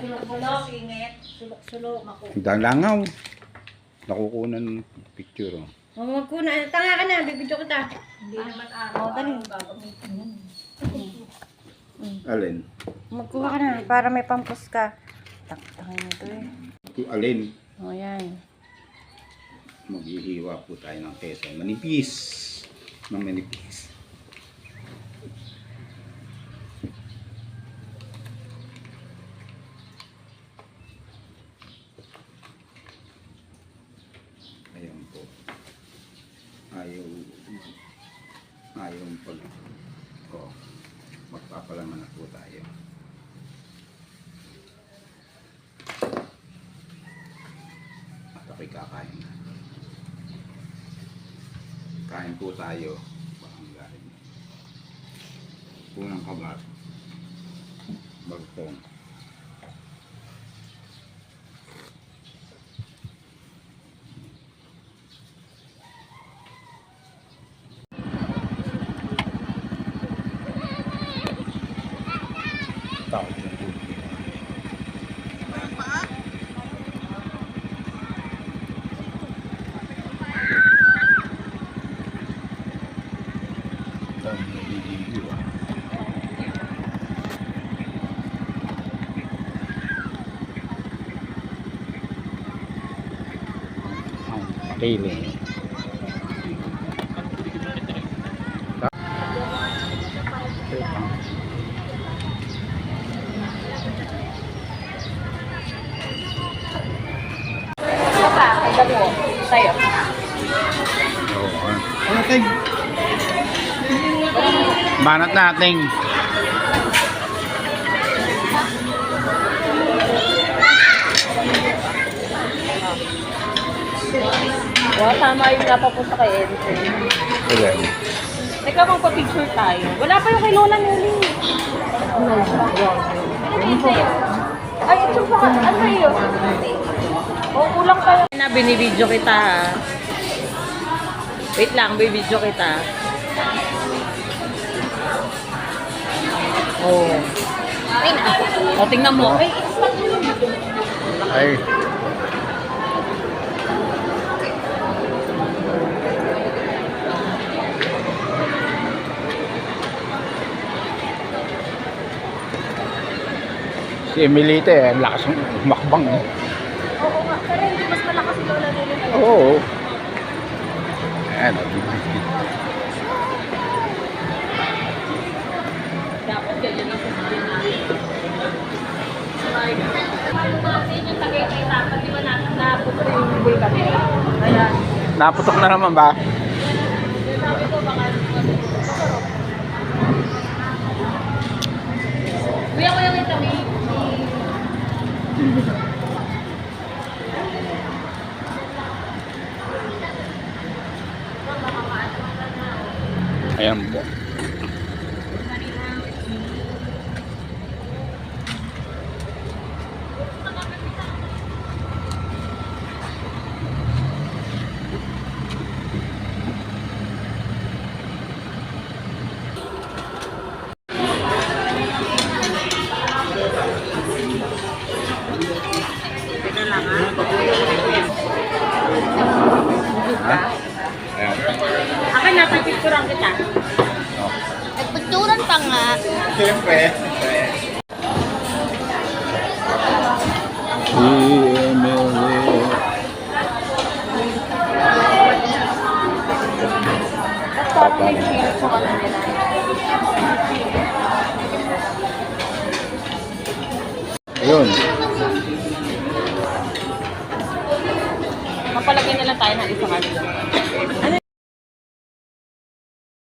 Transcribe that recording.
Sulok-sulok, singit. Sulok-sulok, makuha. Ang langaw. Nakukunan ng picture. Oh. Magkuna. Tanga ka na, bibidyo kita. Hindi naman araw. dali. Alin? Magkuha ka na, para may pampus ka. Tangin nito eh. Alin? O yan. Maghihiwa po tayo ng keso. Manipis. Ng manipis. Ayan po. Ayaw pag magpapalaman na po tayo. At ako'y kakain na. Kain po tayo. Bakang galing. Unang kagat. Bagtong. Tao. Kiling. Sa'yo. Banat natin. Wow, tama yung napapunta kay Edison. Sige. Teka, magpa-picture tayo. Wala pa yung kay Lola Nelly. Ay, ito pa. Ano sa'yo? O, kulang pa yung... Na, binibidyo kita. Wait lang, binibidyo kita. Oh. Ay, na. O, tingnan mo. Ay, Ay. Si Emilita ang lakas ng makbang. oo nga. Pero hindi mas malakas si Lola Nelly. Oo. Ayan. Dapat ganyan ang sasabihin natin. Yung Tagaytay dapat, di ba naputo yung bulkan nila? Ayan. Naputok na naman ba? Sabi ko baka kuya ko yung itabi. Ayan po. Ha? Ayan. Akin na, pipicturean kita. Oh. Nagpicturean pa nga. Siyempre. Si Emily. Parang may feel sa kanila. Ayun. Mapalagay na lang tayo ng isa kanila.